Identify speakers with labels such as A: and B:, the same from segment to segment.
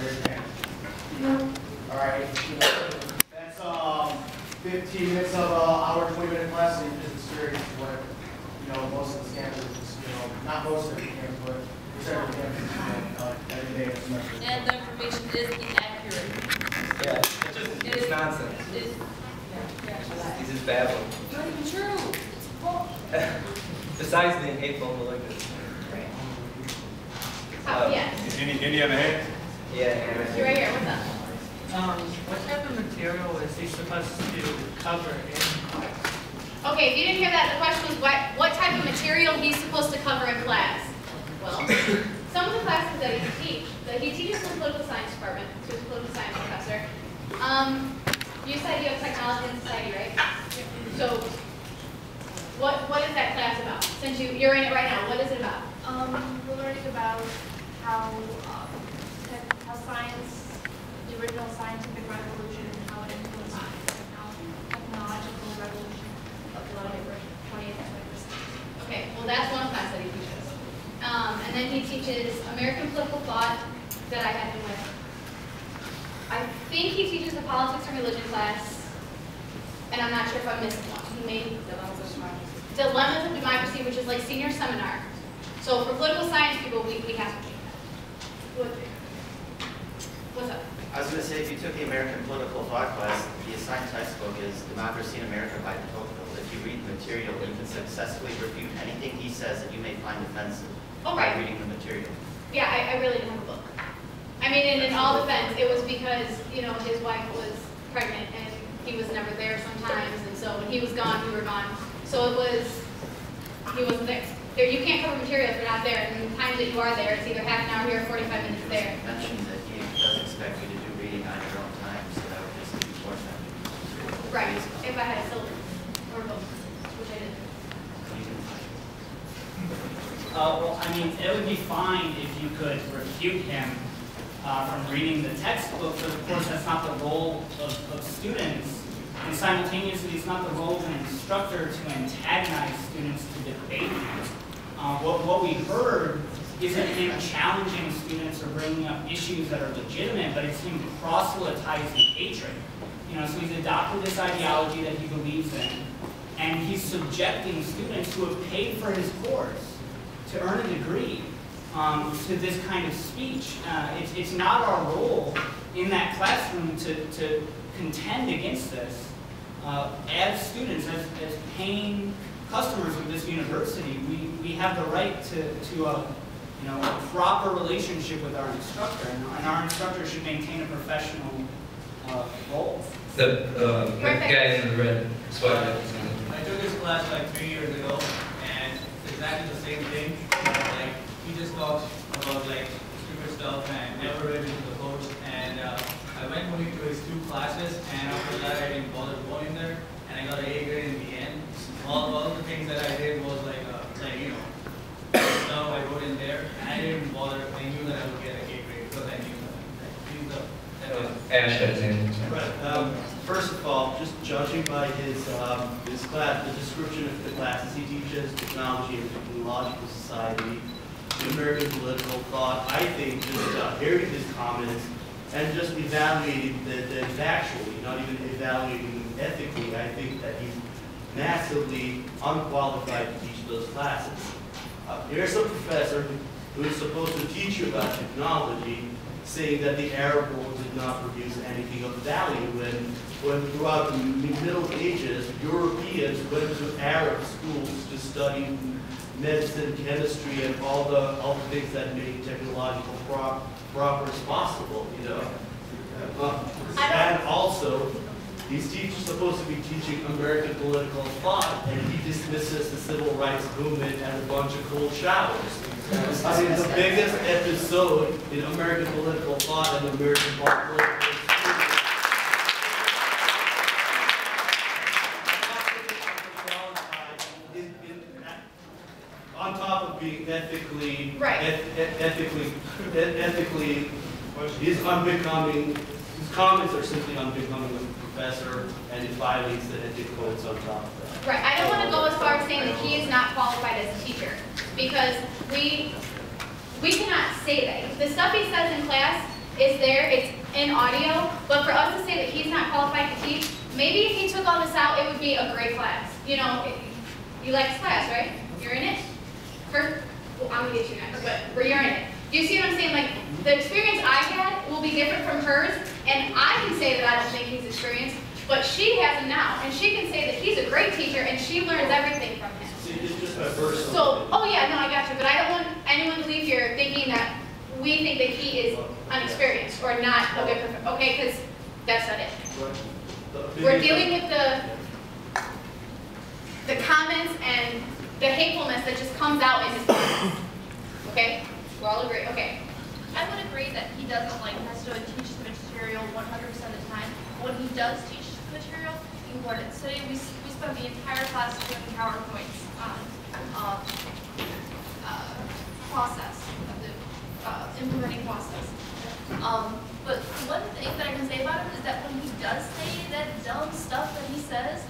A: raise your hand. All right. That's 15 minutes of an hour, 20-minute class, so you just experience what most of the campuses, not most of the campuses, but several campuses every day of the semester.
B: And the information is inaccurate.
C: Yeah, it's nonsense. It's just babbling.
B: Not even true.
C: Besides being hateful and malignant.
D: Yes.
A: Any other hands?
C: Yeah.
D: You're right here. What's up?
E: What type of material is he supposed to cover in class?
D: Okay, if you didn't hear that, the question was what type of material he's supposed to cover in class. Well, some of the classes that he teaches in the political science department, so he's a political science professor. You said you have technology and society, right? So, what is that class about? Since you're in it right now, what is it about?
F: We're learning about how science, the original scientific revolution, how it influenced the technological revolution of the 20th and 21st century.
D: Okay, well that's one class that he teaches. And then he teaches American political thought that I had him with. I think he teaches the politics and religion class, and I'm not sure if I'm missing one. He made Dilemmas of Democracy, which is like senior seminar. So for political science people, we have to take that. What's up?
G: I was going to say, if you took the American political thought class, the assigned textbook is Democracy in America by Tocqueville. If you read the material, you can successfully refute anything he says that you may find offensive by reading the material.
D: Yeah, I really didn't have a book. I mean, and in all defense, it was because, his wife was pregnant and he was never there sometimes, and so when he was gone, we were gone. So he wasn't there. You can't cover material if you're not there, and the times that you are there, it's either half an hour here or 45 minutes there.
G: You mentioned that he does expect you to do reading on your own time, so that would just be more time.
D: Right, if I had a syllabus or both, which I didn't.
E: Well, I mean, it would be fine if you could refute him from reading the textbook, but of course that's not the role of students. And simultaneously, it's not the role of an instructor to antagonize students to debate. What we heard isn't him challenging students or bringing up issues that are legitimate, but it's him proselytizing hatred. So he's adopted this ideology that he believes in, and he's subjecting students who have paid for his course to earn a degree to this kind of speech. It's not our role in that classroom to contend against this. As students, as paying customers of this university, we have the right to a proper relationship with our instructor, and our instructor should maintain a professional role.
C: The guy in the red sweater.
H: I took this class like 3 years ago, and it's exactly the same thing. Like he just talks about like stupid stuff and never read into the course. And I went only to his 2 classes, and after that I didn't bother going there, and I got an A grade in the end. All the things that I did was like stuff I wrote in there, and I didn't bother. I knew that I would get an A grade because I knew that.
C: Ash has in.
I: Right. First of all, just judging by his class, the description of the classes he teaches, technology and technological society, American political thought, I think just hearing his comments and just evaluating the factually, not even evaluating them ethically, I think that he's massively unqualified to teach those classes. Here's a professor who is supposed to teach you about technology, saying that the Arab world did not produce anything of value, when throughout the Middle Ages, Europeans went to Arab schools to study medicine, chemistry, and all the things that made technological progress possible, And also, these teachers are supposed to be teaching American political thought, and he dismisses the civil rights movement as a bunch of cold showers. I mean, the biggest episode in American political thought and American political on top of being ethically, he's unbecoming. His comments are simply unbecoming of a professor, and it violates the ethics codes on top of that.
D: Right. I don't want to go as far as saying that he is not qualified as a teacher, because we cannot say that. The stuff he says in class is there, it's in audio, but for us to say that he's not qualified to teach, maybe if he took all this out, it would be a great class. You know, you like this class, right? You're in it? Well, I'm gonna get you next, but you're in it. Do you see what I'm saying? Like, the experience I had will be different from hers, and I can say that I don't think he's experienced, but she has him now, and she can say that he's a great teacher, and she learns everything from him.
I: See, it's just my personal.
D: So, oh yeah, no, I got you, but I don't want anyone to leave here thinking that we think that he is unexperienced or not a good professor, okay, because that's not it. We're dealing with the comments and the hatefulness that just comes out in his comments, okay? We're all agree, okay.
B: I would agree that he doesn't like necessarily teach the material 100% of the time. When he does teach the material, he learn it. Today we spent the entire class doing PowerPoints on process, of the implementing process. But one thing that I can say about him is that when he does say that dumb stuff that he says,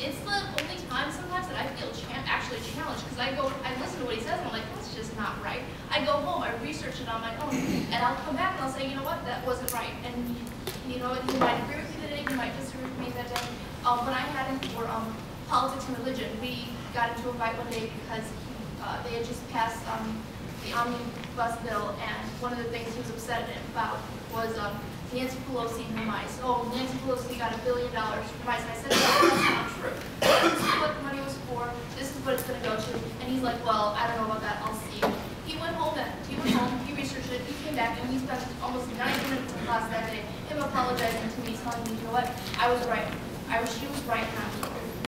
B: it's the only time sometimes that I feel actually challenged, because I listen to what he says and I'm like, that's just not right. I go home, I research it on my own, and I'll come back and I'll say, you know what, that wasn't right. And you know, he might agree with me today, he might disagree with me that day. When I had him for politics and religion, we got into a fight one day because they had just passed the omnibus bill, and one of the things he was upset about was Nancy Pelosi and her mice. Oh, Nancy Pelosi got $1 billion for mice. And I said, no, that's not true. This is what the money was for. This is what it's going to go to. And he's like, well, I don't know about that. I'll see. He went home, he researched it, he came back, and he spent almost 90 minutes in class that day, him apologizing to me, telling me, you know what, I was right. She was right not to.